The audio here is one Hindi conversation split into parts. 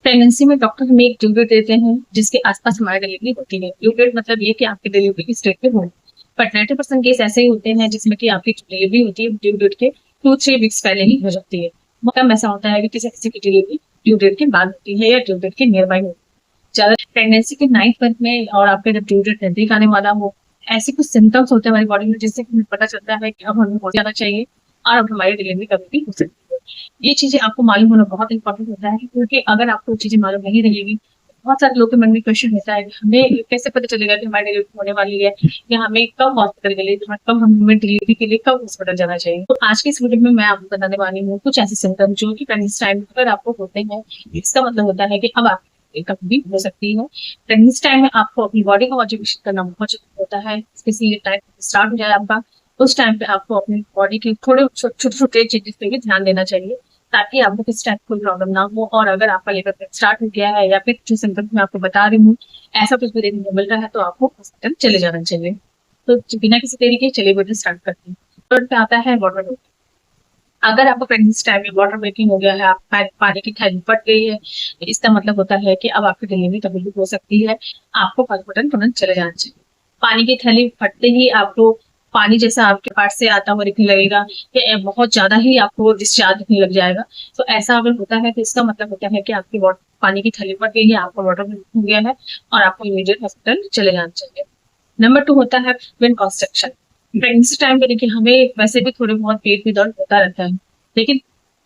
प्रेगनेंसी में डॉक्टर हमें एक ड्यू डेट देते हैं जिसके आसपास हमारी डिलीवरी होती है। ड्यू डेट मतलब ये कि आपकी डिलीवरी किस डेट पे हो। बट 90% केस ऐसे ही होते हैं जिसमें कि आपकी डिलीवरी होती है ड्यू डेट के 2-3 वीक्स पहले ही हो जाती है। बहुत कम ऐसा होता है कि किसी किसी की डिलीवरी ड्यू डेट के बाद होती है या ड्यू डेट के नियर बाई होती है। ज्यादा प्रेगनेंसी के 9th मंथ में और आपके जब ड्यू डेट नजदीक आने वाला हो, ऐसे कुछ सिम्टम्स होते हैं हमारी बॉडी में जिससे हमें पता चलता है कि अब हमें हो जाना चाहिए और अब हमारी डिलीवरी कभी भी हो सकती है। ये चीजें आपको मालूम होना बहुत इंपॉर्टेंट होता है, क्योंकि अगर आपको चीजें मालूम नहीं रहेगी, बहुत सारे लोगों के मन में क्वेश्चन होता है कि हमें कैसे पता चलेगा कि हमारी डिलीवरी होने वाली है, या हमें कब हॉस्पिटल के लिए, कब हमें डिलीवरी के लिए कब हॉस्पिटल जाना चाहिए। तो आज की इस वीडियो में मैं आपको बताने वाली हूँ कुछ ऐसे सिम्टम जो कि प्रेगनेंसी टाइम अगर आपको होते हैं, इसका मतलब होता है कि अब आप कभी भी हो सकती है। प्रेगनेंसी टाइम में आपको अपनी बॉडी का ऑब्जर्वेशन करना बहुत जरूरी होता है। स्पेशली टाइम स्टार्ट हो जाए आपका, उस टाइम पे आपको अपनी बॉडी के थोड़े छोटे छोटे चेंजेस पे भी ध्यान देना चाहिए, ताकि आपको किस टाइप कोई प्रॉब्लम ना हो। और अगर आपका लेबर पेन स्टार्ट हो गया है या फिर जो सिम्टम्स मैं आपको बता रही हूँ ऐसा कुछ भी देखने को मिल रहा है, तो आपको हॉस्पिटल चले जाना चाहिए। तो बिना किसी देरी के चलिए वीडियो स्टार्ट करते हैं। थर्ड पे आता है वाटर वेटिंग। अगर आपको प्रेगनेंसी टाइम में वाटर वेटिंग हो गया है, आप पानी की थैली फट गई है, तो इसका मतलब होता है कि अब आपकी डिलीवरी कभी भी हो सकती है। आपको हॉस्पिटल तुरंत चले जाना चाहिए। पानी की थैली फटते ही आपको पानी जैसा आपके पास से आता हुआ दिखने लगेगा, या बहुत ज्यादा ही आपको डिस्चार्ज दिखने लग जाएगा। तो ऐसा अगर होता है तो इसका मतलब होता है कि आपकी पानी की थैली फट गई है, आपको वाटर हो गया है और आपको इमीडिएट हॉस्पिटल चले जाना चाहिए। नंबर 2 होता है विंड कॉन्स्ट्रक्शन। प्रेगनेंसी टाइम पे देखिए हमें वैसे भी थोड़े बहुत पेट में दर्द होता रहता है, लेकिन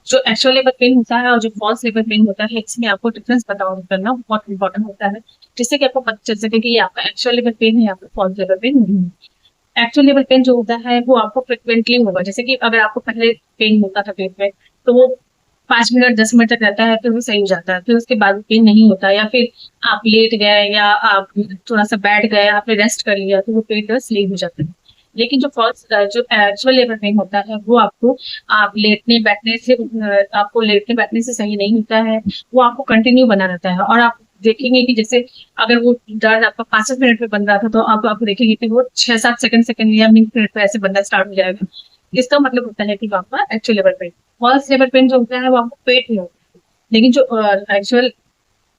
जो एक्चुअल लेबर पेन होता है और जो फॉल्स लेबर पेन होता है, इसमें आपको डिफरेंस पता करना बहुत इंपॉर्टेंट होता है, जिससे कि आपको पता चल सके कि ये आपका एक्चुअल लेबर पेन है या फिर फॉल्स लेबर पेन नहीं है। एक्चुअल लेबर पेन जो होता है वो आपको फ्रिक्वेंटली होगा, जैसे कि अगर आपको पहले पेन होता था पेट में, तो वो 5 मिनट 10 मिनट तक रहता है, फिर वो सही हो जाता है, फिर उसके बाद पेन नहीं होता, या फिर आप लेट गए या आप थोड़ा सा बैठ गए, आपने रेस्ट कर लिया, तो वो पेन दर्द सही हो जाता है। लेकिन जो एक्चुअल लेबर पेन होता है वो आपको आप लेटने बैठने से आपको लेटने बैठने से सही नहीं होता है। वो आपको कंटिन्यू बना रहता है, और आप देखेंगे कि जैसे अगर वो दर्द आपका 5 मिनट में बन रहा था, तो अब आप देखेंगे कि वो 6-7 सेकंड सेकंड या मिनट पे ऐसे बनना स्टार्ट हो जाएगा। इसका मतलब होता है कि वो आपका actual labour pain. False labour pain जो होता है वो आपको पेट में होता है, लेकिन जो एक्चुअल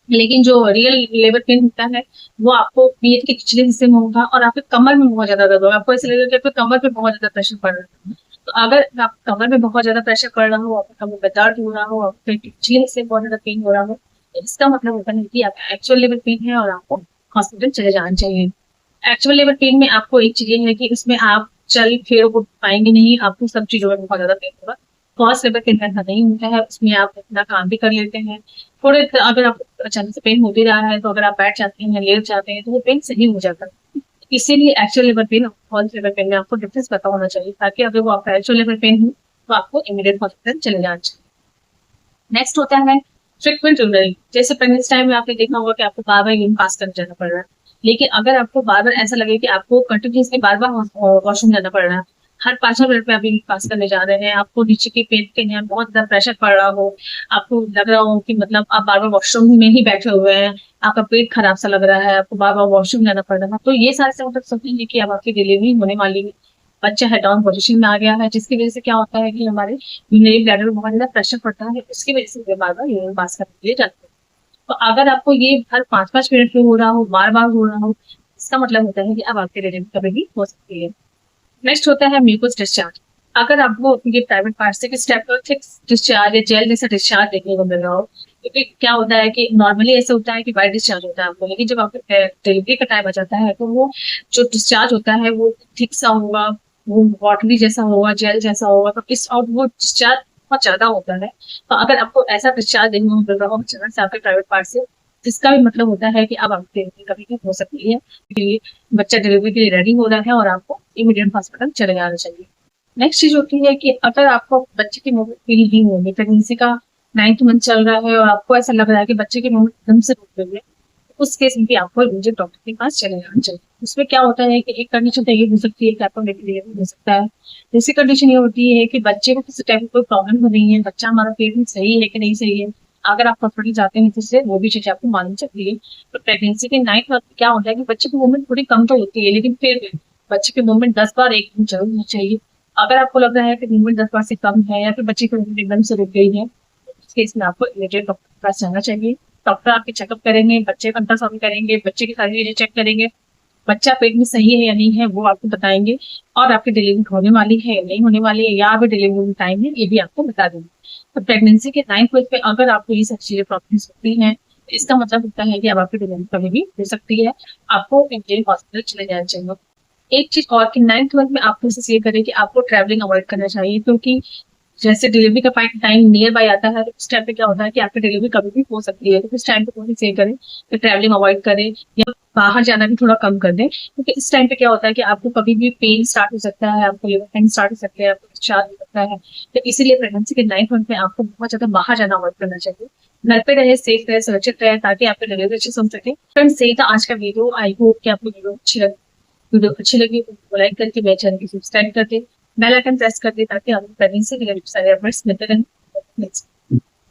लेकिन जो रियल लेबर पेन होता है वो आपको पेट के निचले हिस्से में होगा और आपके कमर में बहुत ज्यादा दर्द होगा। आपको ऐसा लगेगा कि आपके कमर पे बहुत ज्यादा प्रेशर पड़ रहा है। तो अगर आप कमर में बहुत ज्यादा प्रेशर पड़ रहा हो, आपके कमर में दर्द हो रहा हो, आपके निचले हिस्से में बहुत ज्यादा पेन हो रहा हो, तो इसका मतलब होता है कि आपका एक्चुअल लेबर पेन है और आपको हॉस्पिटल चले जाना चाहिए। एक्चुअल लेबर पेन में आपको एक चीज ये है कि इसमें आप चल फिर उठ पाएंगे नहीं, आपको सब चीजों में बहुत ज्यादा पेन होगा। फर्स्ट लेबर पेन ऐसा नहीं होता है, उसमें आप अपना काम भी कर लेते हैं। थोड़े अगर आपको अचानक से पेन होती रहा है, तो अगर आप बैठ जाते हैं, लेट जाते हैं, तो वो पेन सही हो जाता है। इसीलिए एक्चुअल लेबर पेन और फॉल्स लेबर पेन में आपको डिफरेंस पता होना चाहिए, ताकि अगर वो आपका एक्चुअल लेबर पेन हो तो आपको इमीडिएट हॉस्पिटल चले जाना चाहिए। नेक्स्ट होता है फ्रिक्वेंट यूरिनरी। जैसे प्रेगनेंसी टाइम में आपने देखा होगा कि आपको बार बार यूरिन पास करने जाना पड़ रहा है, लेकिन अगर आपको बार बार ऐसा लगे कि आपको कंटिन्यूसली बार बार वॉशरूम जाना पड़ रहा है, हर 5 मिनट में आप यूरिन पास करने जा रहे हैं, आपको नीचे की पेट के यहाँ बहुत ज्यादा प्रेशर पड़ रहा हो, आपको लग रहा हो कि मतलब आप बार बार वॉशरूम में ही बैठे हुए हैं, आपका पेट खराब सा लग रहा है, आपको बार बार वॉशरूम जाना पड़ रहा है, तो ये सारे सिम्टम्स समझिए कि अब आपकी डिलीवरी होने वाली है। बच्चा है डाउन पोजिशन में आ गया है, जिसकी वजह से क्या होता है कि हमारे यूरिनरी ब्लैडर में बहुत ज्यादा प्रेशर पड़ता है, उसकी वजह से बार बार यूरिन पास करने के लिए जाते हैं। तो अगर आपको ये हर 5-5 मिनट में हो रहा हो, बार बार हो रहा हो, इसका मतलब होता है कि अब आपके डिलीवरी कभी भी हो सकती है। नेक्स्ट होता है म्यूकस डिस्चार्ज। अगर आपको ये प्राइवेट पार्ट से किस टाइप का थिक डिस्चार्ज या जेल जैसा डिस्चार्ज देखने को मिल रहा हो, क्योंकि क्या होता है कि नॉर्मली ऐसा होता है कि वाइट डिस्चार्ज होता है आपको, लेकिन जब आपके डिलीवरी का टाइम आ जाता है, तो वो जो डिस्चार्ज होता है वो थिक सा होगा, वो वाटरी जैसा होगा, जेल जैसा होगा, तो इस और वो डिस्चार्ज बहुत ज्यादा होता है। तो अगर आपको ऐसा डिस्चार्ज देखने को मिल रहा हो अचानक से आपके प्राइवेट पार्ट से, इसका भी मतलब होता है कि अब आपकी डिलीवरी कभी भी हो सकती है, क्योंकि बच्चा डिलीवरी के लिए रेडी हो रहा है और आपको इमीडिएट हॉस्पिटल चले जाना चाहिए। नेक्स्ट चीज होती है कि अगर आपको बच्चे की मूवमेंट फील नहीं होगी, प्रेगनेंसी का 9th मंथ चल रहा है और आपको ऐसा लग रहा है कि बच्चे की मूवमेंट एकदम से रुक गई है, उस केस में भी आपको इमीडिएट डॉक्टर के पास चले जाना चाहिए। उसमें क्या होता है कि एक कंडीशन तो ये हो सकती है कि आपको डिलीवरी हो सकता है। दूसरी कंडीशन ये होती है कि बच्चे को किसी टाइप की कोई प्रॉब्लम हो रही है, बच्चा हमारा पेट में सही है कि नहीं सही है। अगर आप हॉस्पिटल जाते हैं तो उससे वो भी चीज आपको मालूम चलती है। तो प्रेगनेंसी के 9th मंथ क्या होता है कि बच्चे की मूवमेंट थोड़ी कम तो होती है, लेकिन फिर भी बच्चे की मूवमेंट 10 बार एक दिन जरूर होनी चाहिए। अगर आपको लग रहा है कि मूवमेंट 10 बार से कम है या फिर बच्चे की मूवमेंट एकदम से रुक गई है, तो उस केस में आपको इमीडिएट डॉक्टर के पास जाना चाहिए। डॉक्टर आपके चेकअप करेंगे, बच्चे का अल्ट्रासाउंड करेंगे, बच्चे की सारी चीजें चेक करेंगे, बच्चा पेट में सही है या नहीं है वो आपको बताएंगे, और आपकी डिलीवरी होने वाली है या नहीं होने वाली है, या अभी डिलीवरी टाइम है, ये भी आपको बता देंगे। तो प्रेगनेंसी के 9th मंथ में अगर आपको ये सब चीजें प्रॉब्लम्स होती हैं, तो इसका मतलब होता है कि अब आपकी डिलीवरी कभी भी हो सकती है, आपको इंडियन हॉस्पिटल चले जाना चाहिए। एक चीज और कि 9th मंथ में आप कोशिश ये करें कि आपको ट्रैवलिंग अवॉइड करना चाहिए, क्योंकि जैसे डिलीवरी का टाइम नियर बाय आता है, तो उस टाइम पे क्या होता है कि आपकी डिलीवरी कभी भी हो सकती है। तो इस टाइम पे कोशिश ये करें कि ट्रैवलिंग अवॉइड करें, या बाहर जाना भी थोड़ा कम कर दें, क्योंकि इस टाइम पे क्या होता है कि आपको कभी भी पेन स्टार्ट हो सकता है, आपको लिवर पेन स्टार्ट हो सकते हैं, आपको डिस्चार्ज हो सकता है। तो इसीलिए प्रेगनेंसी के 9th मंथ में आपको बहुत ज्यादा बाहर जाना अवॉइड करना चाहिए। घर पे रहे, सेफ रहे, सुरक्षित रहे, ताकि आपकी डिलीवरी अच्छे से हो सके। फ्रेंड्स, यही था आज का वीडियो। आई होप कि आपको वीडियो अच्छी लगी तो लाइक करके मेरे चैनल को सब्सक्राइब कर दे, बेल आइकन प्रेस कर दे, ताकि आपको प्रेगनेंसी रिलेटेड सारे अपडेट्स मिलते रहें।